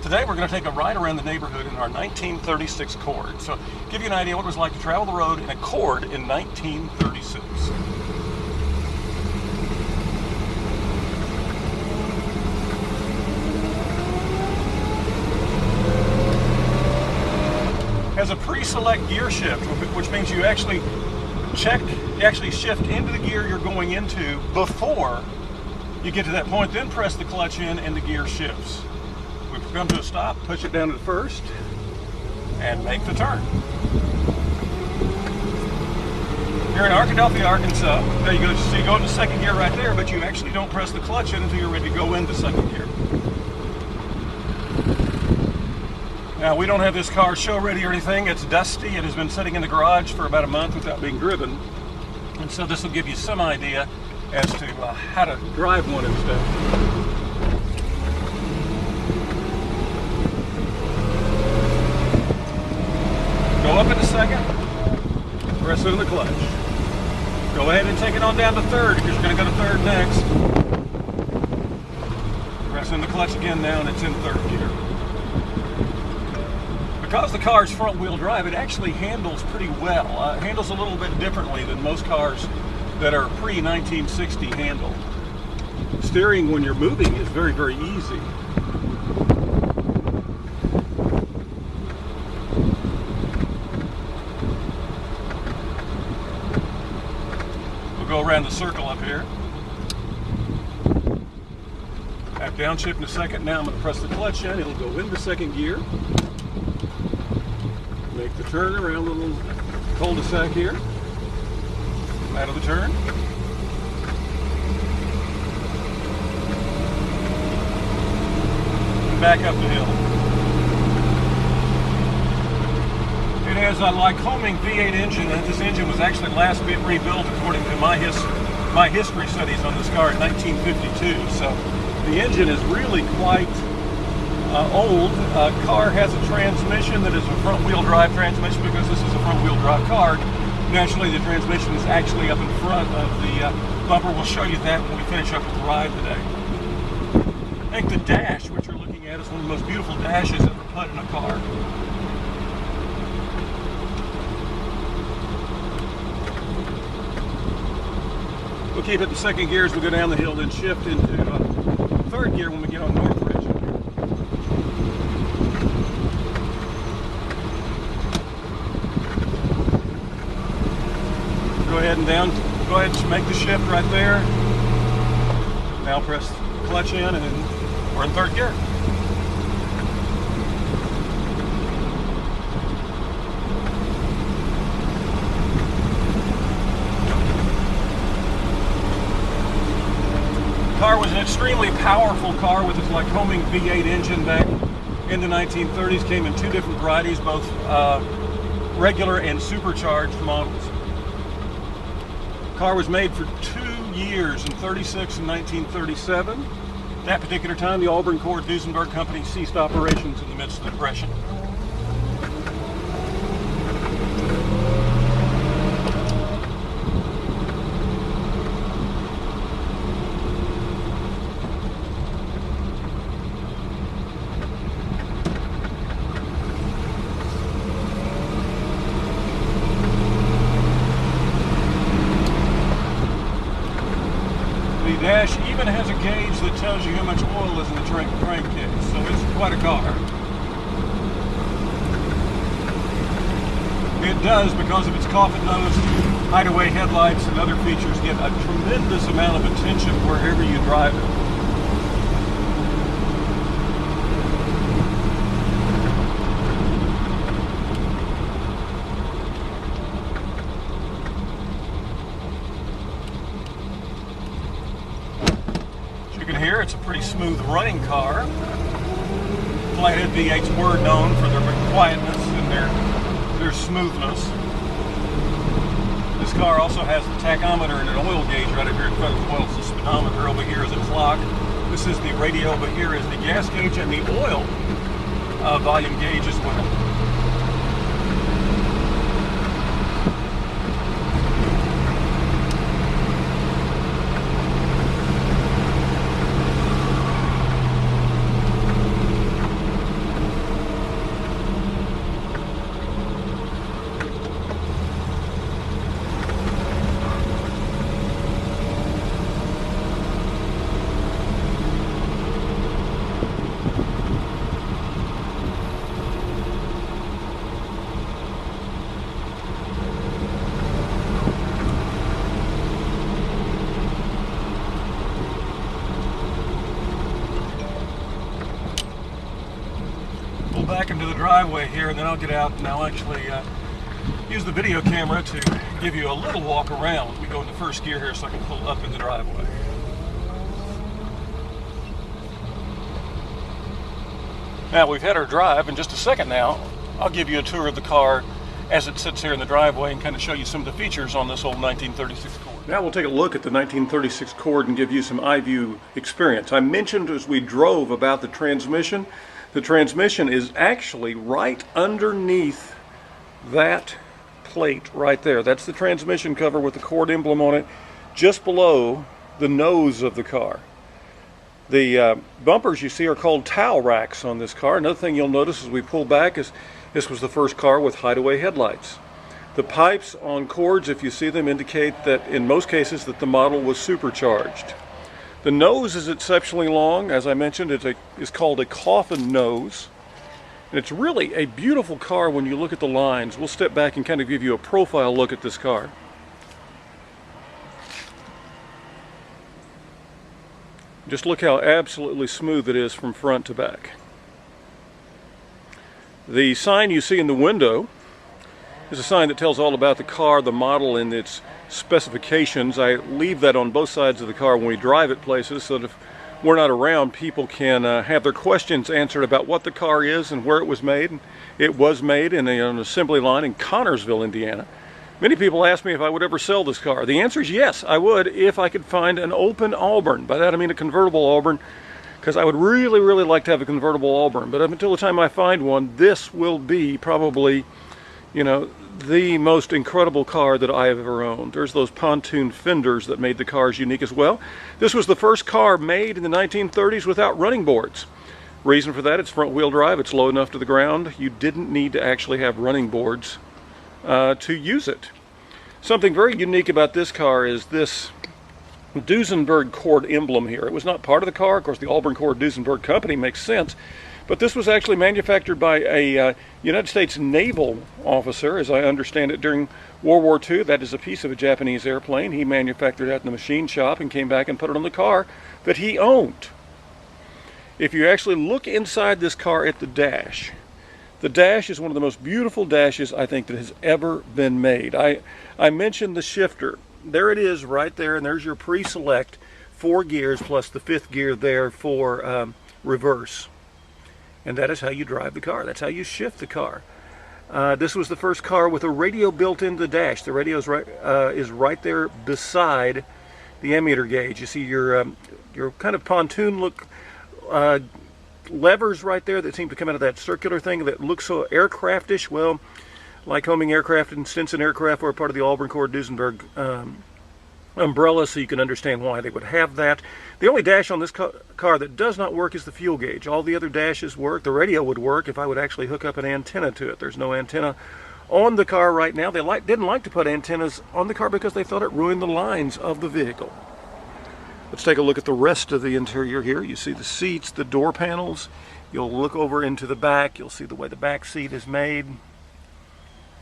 Today we're going to take a ride around the neighborhood in our 1936 Cord. So give you an idea what it was like to travel the road in a Cord in 1936. Has a pre-select gear shift, which means you actually shift into the gear you're going into before you get to that point, then press the clutch in and the gear shifts. We come to a stop, push it down to the first, and make the turn. You're in Arkadelphia, Arkansas. There you go. So you go into second gear right there, but you actually don't press the clutch in until you're ready to go into second gear. Now, we don't have this car show ready or anything. It's dusty. It has been sitting in the garage for about a month without being driven. And so this will give you some idea as to how to drive one and stuff. Go up into second, press in the clutch. Go ahead and take it on down to third because you're going to go to third next. Press in the clutch again now and it's in third gear. Because the car is front-wheel drive, it actually handles pretty well. It handles a little bit differently than most cars that are pre-1960 handle. Steering when you're moving is very, very easy. We'll go around the circle up here. Back downshift in a second. Now I'm going to press the clutch in. It'll go into second gear. Make the turn around the little cul-de-sac here. Out of the turn. And back up the hill. It has a Lycoming V8 engine, and this engine was actually last rebuilt according to my history studies on this car in 1952. So the engine is really quite old. Car has a transmission that is a front-wheel drive transmission because this is a front-wheel drive car. Naturally, the transmission is actually up in front of the bumper. We'll show you that when we finish up with the ride today. I think the dash, which you're looking at, is one of the most beautiful dashes ever put in a car. We'll keep it in second gear as we go down the hill, then shift into third gear when we get on North Ridge. Go ahead and make the shift right there. Now press the clutch in and we're in third gear. The car was an extremely powerful car with its Lycoming V8 engine back in the 1930s. Came in two different varieties, both regular and supercharged models. The car was made for 2 years in 36 and 1937. At that particular time, the Auburn-Cord-Duesenberg company ceased operations in the midst of the Depression. The dash even has a gauge that tells you how much oil is in the crankcase, so it's quite a car. It does, because of its coffin-nosed hideaway headlights and other features, get a tremendous amount of attention wherever you drive it. You can hear it's a pretty smooth running car. Flathead V8s were known for their quietness and their smoothness. This car also has the tachometer and an oil gauge right up here in front of the oil. So the speedometer over here is a clock. This is the radio over here is the gas gauge and the oil volume gauge as well. back into the driveway here, and then I'll get out and I'll actually use the video camera to give you a little walk around. We go into first gear here so I can pull up in the driveway. Now we've had our drive. In just a second now, I'll give you a tour of the car as it sits here in the driveway and kind of show you some of the features on this old 1936 Cord. Now we'll take a look at the 1936 Cord and give you some eye view experience. I mentioned as we drove about the transmission. The transmission is actually right underneath that plate right there. That's the transmission cover with the Cord emblem on it, just below the nose of the car. The bumpers you see are called towel racks on this car. Another thing you'll notice as we pull back is this was the first car with hideaway headlights. The pipes on Cords, if you see them, indicate that in most cases that the model was supercharged. The nose is exceptionally long. As I mentioned, it's called a coffin nose. And it's really a beautiful car when you look at the lines. We'll step back and kind of give you a profile look at this car. Just look how absolutely smooth it is from front to back. The sign you see in the window is a sign that tells all about the car, the model, and its specifications. I leave that on both sides of the car when we drive it places so that if we're not around, people can have their questions answered about what the car is and where it was made. It was made in an assembly line in Connorsville, Indiana. Many people ask me if I would ever sell this car. The answer is yes, I would, if I could find an open Auburn. By that I mean a convertible Auburn, because I would really, really like to have a convertible Auburn. But up until the time I find one, this will be probably, you know, the most incredible car that I have ever owned. There's those pontoon fenders that made the cars unique as well. This was the first car made in the 1930s without running boards. Reason for that, it's front wheel drive, it's low enough to the ground. You didn't need to actually have running boards to use it. Something very unique about this car is this Duesenberg Cord emblem here. It was not part of the car. Of course, the Auburn-Cord-Duesenberg company makes sense, but this was actually manufactured by a United States naval officer, as I understand it, during World War II. That is a piece of a Japanese airplane. He manufactured that in the machine shop and came back and put it on the car that he owned. If you actually look inside this car at the dash is one of the most beautiful dashes I think that has ever been made. I mentioned the shifter. There it is right there, and there's your pre-select 4 gears plus the 5th gear there for reverse. And that is how you drive the car. That's how you shift the car. This was the first car with a radio built into the dash. The radio is right there beside the ammeter gauge. You see your kind of pontoon look levers right there that seem to come out of that circular thing that looks so aircraftish. Well, Lycoming Aircraft and Stinson Aircraft were part of the Auburn-Cord-Duesenberg umbrella, so you can understand why they would have that. The only dash on this car that does not work is the fuel gauge. All the other dashes work. The radio would work if I would actually hook up an antenna to it. There's no antenna on the car right now. They didn't like to put antennas on the car because they thought it ruined the lines of the vehicle. Let's take a look at the rest of the interior here. You see the seats, the door panels. You'll look over into the back. You'll see the way the back seat is made.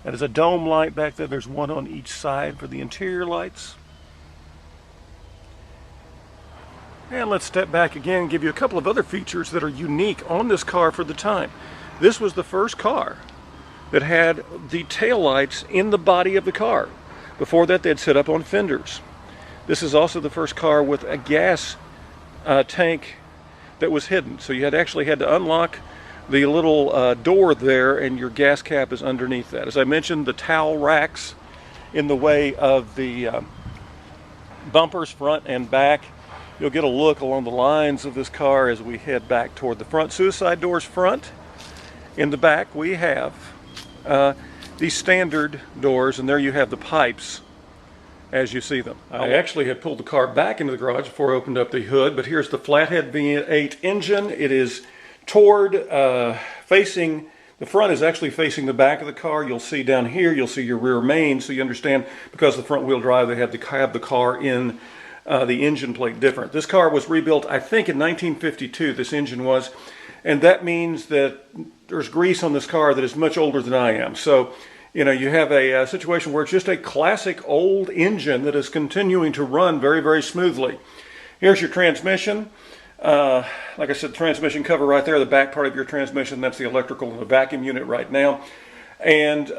That is a dome light back there. There's one on each side for the interior lights. And let's step back again and give you a couple of other features that are unique on this car for the time. This was the first car that had the taillights in the body of the car. Before that, they'd sit up on fenders. This is also the first car with a gas tank that was hidden. So you actually had to unlock the little door there, and your gas cap is underneath that. As I mentioned, the towel racks in the way of the bumpers front and back. You'll get a look along the lines of this car as we head back toward the front. Suicide doors front. In the back we have these standard doors, and there you have the pipes as you see them. I actually had pulled the car back into the garage before I opened up the hood, but here's the flathead V8 engine. It is toward facing, the front is actually facing the back of the car. You'll see down here, you'll see your rear main, so you understand because of the front wheel drive they had to have the car in the engine plate different. This car was rebuilt, I think, in 1952, this engine was, and that means that there's grease on this car that is much older than I am. So, you know, you have a situation where it's just a classic old engine that is continuing to run very, very smoothly. Here's your transmission. Like I said, transmission cover right there, the back part of your transmission, that's the electrical and the vacuum unit right now. And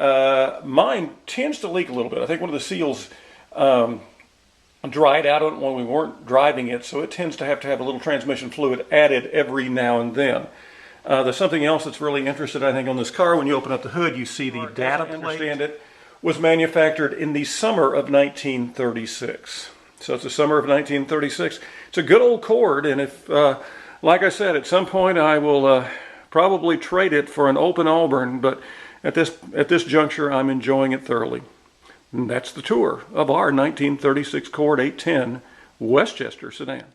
mine tends to leak a little bit. I think one of the seals dried out on it when we weren't driving it, so it tends to have a little transmission fluid added every now and then. There's something else that's really interesting, I think, on this car. When you open up the hood, you see the data plate. Understand it was manufactured in the summer of 1936. So it's the summer of 1936. It's a good old Cord, and if, like I said, at some point I will probably trade it for an open Auburn, but at this juncture, I'm enjoying it thoroughly. And that's the tour of our 1936 Cord 810 Westchester sedan.